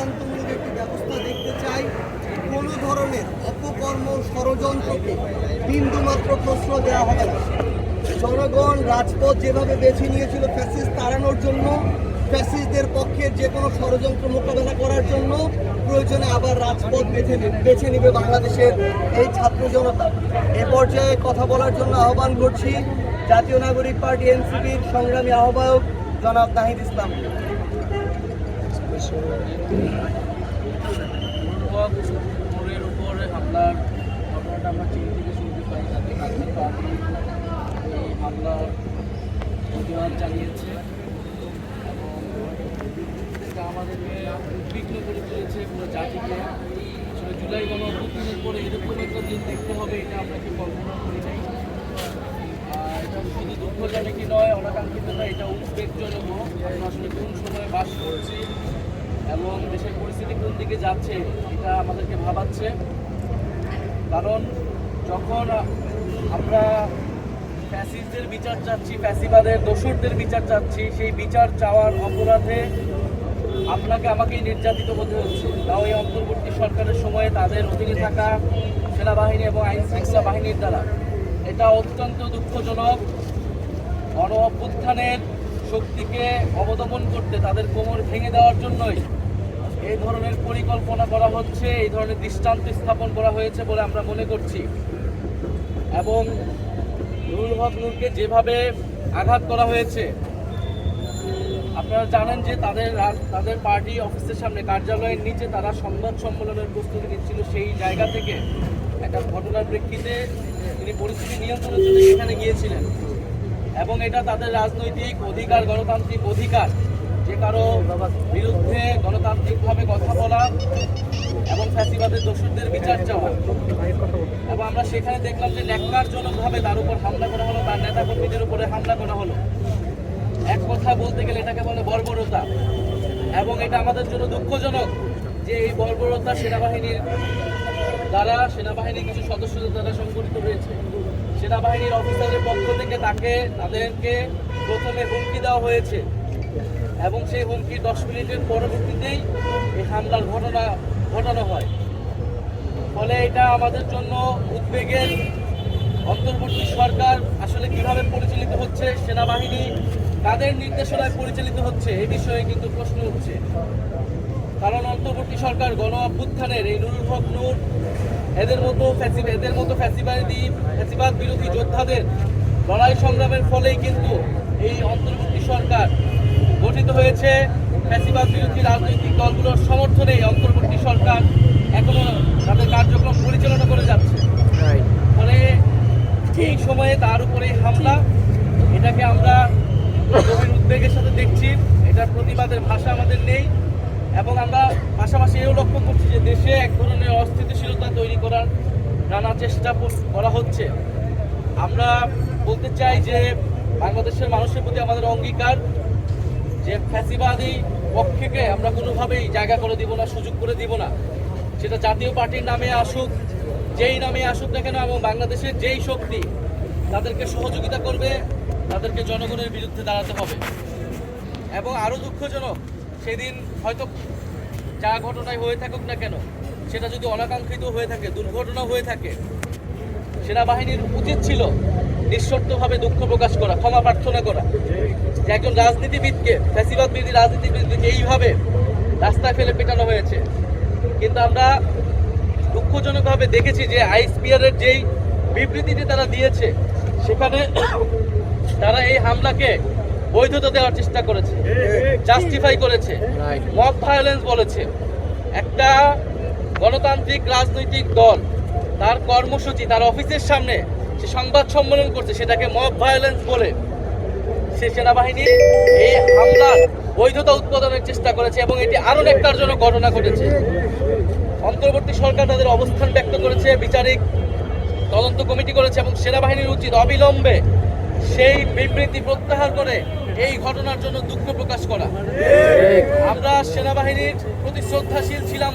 দৃষ্টান্তমূলক একটি ব্যবস্থা দেখতে চাই। কোনো ধরনের অপকর্ম ষড়যন্ত্রকে বিন্দুমাত্র প্রশ্ন দেওয়া হবে না। জনগণ রাজপথ যেভাবে বেছে নিয়েছিল ফ্যাসিস্ট তাড়ানোর জন্য, ফ্যাসিস্টদের পক্ষের যে কোনো ষড়যন্ত্র মোকাবেলা করার জন্য প্রয়োজনে আবার রাজপথ বেছে নিবে বাংলাদেশের এই ছাত্র জনতা। এ পর্যায়ে কথা বলার জন্য আহ্বান করছি জাতীয় নাগরিক পার্টি এনসিপির সংগ্রামী আহ্বায়ক জনাব নাহিদ ইসলাম। মোড়ের উপরে হামলার ঘটনাটা আমরা চীন থেকে শুনতে পাই, যাতে নাগরিক পার্টি এই হামলার প্রতিবাদ জানিয়েছে এবং এটা আমাদেরকে উদ্বিগ্ন করে তুলেছে পুরো জাতিকে। আসলে জুলাই গণঅভ্যুত্থানের পরে এরকম একটা দিন দেখতে হবে, এটা আমরা কি কল্পনা করি নাই। এটা শুধু দুঃখজনকই নয়, অনাকাঙ্ক্ষিত নয়, এটা উদ্বেগজনকও। আমরা আসলে কোন সময়ে বাস করছি এবং দেশের পরিস্থিতি কোন দিকে যাচ্ছে এটা আমাদেরকে ভাবাচ্ছে। কারণ যখন আমরা ফ্যাসিস্টদের বিচার চাচ্ছি, ফ্যাসিবাদের দোসরদের বিচার চাচ্ছি, সেই বিচার চাওয়ার অপরাধে আমাকেই নির্যাতিত হতে হচ্ছে। তাও এই অন্তর্বর্তী সরকারের সময়ে তাদের অধীনে থাকা সেনাবাহিনী এবং আইন শৃঙ্খলা বাহিনীর দ্বারা। এটা অত্যন্ত দুঃখজনক। গণ অভ্যুত্থানের শক্তিকে অবদমন করতে, তাদের কোমর ভেঙে দেওয়ার জন্যই এই ধরনের পরিকল্পনা করা হচ্ছে, এই ধরনের দৃষ্টান্ত স্থাপন করা হয়েছে বলে আমরা মনে করছি। এবং নুরুল হক নূরকে যেভাবে আঘাত করা হয়েছে, আপনারা জানেন যে তাদের পার্টি অফিসের সামনে, কার্যালয়ের নিচে তারা সংবাদ সম্মেলনের প্রস্তুতি নিচ্ছিল। সেই জায়গা থেকে একটা ঘটনার প্রেক্ষিতে তিনি পরিস্থিতি নিয়ন্ত্রণের জন্য সেখানে গিয়েছিলেন এবং এটা তাদের রাজনৈতিক অধিকার, গণতান্ত্রিক অধিকার যে কারো বিরুদ্ধে গণতান্ত্রিকভাবে কথা বলা এবং ফ্যাসিবাদের দোষীদের বিচার চাওয়া। এবং আমরা সেখানে দেখলাম যে ন্যাক্কারজনকভাবে তার উপর হামলা করা হলো, তার নেতাকর্মীদের উপরে হামলা করা হলো। এক কথা বলতে গেলে এটাকে বলে বর্বরতা। এবং এটা আমাদের জন্য দুঃখজনক যে এই বর্বরতা সেনাবাহিনীর দ্বারা, সেনাবাহিনীর কিছু সদস্যদের দ্বারা সংঘটিত হয়েছে। সেনাবাহিনীর অফিসারের পক্ষ থেকে তাদেরকে প্রথমে হুমকি দেওয়া হয়েছে এবং সেই হুমকি 10 মিনিটের পরবর্তীতেই এই হামলার ঘটানো হয়। ফলে এটা আমাদের জন্য উদ্বেগের। অন্তর্বর্তী সরকার আসলে কিভাবে পরিচালিত হচ্ছে, সেনাবাহিনী কাদের নির্দেশনায় পরিচালিত হচ্ছে, এই বিষয়ে কিন্তু প্রশ্ন উঠছে। কারণ অন্তর্বর্তী সরকার গণ অভ্যুত্থানের এই নুরুল হক নূর, এদের মতো ফ্যাসিবাদ বিরোধী যোদ্ধাদের লড়াই সংগ্রামের ফলেই কিন্তু এই অন্তর্বর্তী সরকার গঠিত হয়েছে। ফ্যাসিবাদ বিরোধী রাজনৈতিক দলগুলোর সমর্থনে অন্তর্বর্তী সরকার এখনো তাদের কার্যক্রম পরিচালনা করে যাচ্ছে। ফলে এই সময়ে তার উপরে হামলা, এটাকে আমরা গভীর উদ্বেগের সাথে দেখছি। এটার প্রতিবাদের ভাষা আমাদের নেই এবং আমরা পাশাপাশি এও লক্ষ্য করছি যে দেশে এক ধরনের অস্থিতিশীলতা তৈরি করার নানা চেষ্টা করা হচ্ছে। আমরা বলতে চাই যে বাংলাদেশের মানুষের প্রতি আমাদের অঙ্গীকার যে ফ্যাসিবাদী পক্ষকে আমরা কোনোভাবেই জায়গা করে দিব না, সুযোগ করে দিব না। সেটা জাতীয় পার্টির নামে আসুক, যেই নামে আসুক না কেন, এবং বাংলাদেশের যেই শক্তি তাদেরকে সহযোগিতা করবে, তাদেরকে জনগণের বিরুদ্ধে দাঁড়াতে হবে। এবং আরও দুঃখজনক, সেদিন হয়তো যা ঘটনায় হয়ে থাকুক না কেন, সেটা যদি অনাকাঙ্ক্ষিত হয়ে থাকে, দুর্ঘটনা হয়ে থাকে, সেনাবাহিনীর উচিত ছিল নিঃশর্তভাবে দুঃখ প্রকাশ করা, ক্ষমা প্রার্থনা করা। যে একজন রাজনীতিবিদকে, ফ্যাসিবাদ বিরোধী রাজনীতিবিদকে এইভাবে রাস্তায় ফেলে পেটানো হয়েছে। কিন্তু আমরা দুঃখজনকভাবে দেখেছি যে আইএসপিআরের যেই বিবৃতিটি তারা দিয়েছে, সেখানে তারা এই হামলাকে বৈধতা দেওয়ার চেষ্টা করেছে, জাস্টিফাই করেছে, মব ভায়োলেন্স বলেছে। একটা গণতান্ত্রিক রাজনৈতিক দল তার কর্মসূচি, তার অফিসের সামনে সে সংবাদ সম্মেলন করছে, সেটাকে মব ভায়োলেন্স বলে সে সেনাবাহিনী এই হামলার বৈধতা উৎপাদনের চেষ্টা করেছে এবং এটি আরও ন্যাক্কারজনক ঘটনা ঘটেছে। অন্তর্বর্তী সরকার তাদের অবস্থান ব্যক্ত করেছে, বিচারিক তদন্ত কমিটি করেছে এবং সেনাবাহিনীর উচিত অবিলম্বে সেই বিবৃতি প্রত্যাহার করে এই ঘটনার জন্য দুঃখ প্রকাশ করা। আমরা সেনাবাহিনীর প্রতি শ্রদ্ধাশীল ছিলাম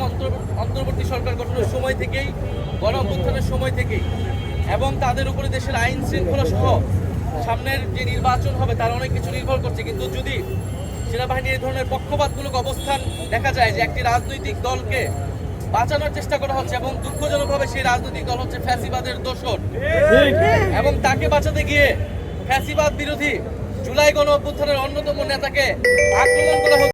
অন্তর্বর্তী সরকার গঠনের সময় থেকেই, গণ অভ্যুত্থানের সময় থেকেই, এবং তাদের উপরে দেশের আইন শৃঙ্খলা সহ সামনের যে নির্বাচন হবে তার অনেক কিছু নির্ভর করছে। কিন্তু যদি সেনাবাহিনীর এই ধরনের পক্ষপাতমূলক অবস্থান দেখা যায় যে একটি রাজনৈতিক দলকে বাঁচানোর চেষ্টা করা হচ্ছে এবং দুঃখজনকভাবে সেই রাজনৈতিক দল হচ্ছে ফ্যাসিবাদের দোসর এবং তাকে বাঁচাতে গিয়ে ফ্যাসিবাদ বিরোধী জুলাই গণ অভ্যুত্থানের অন্যতম নেতাকে আক্রমণ করা হচ্ছে।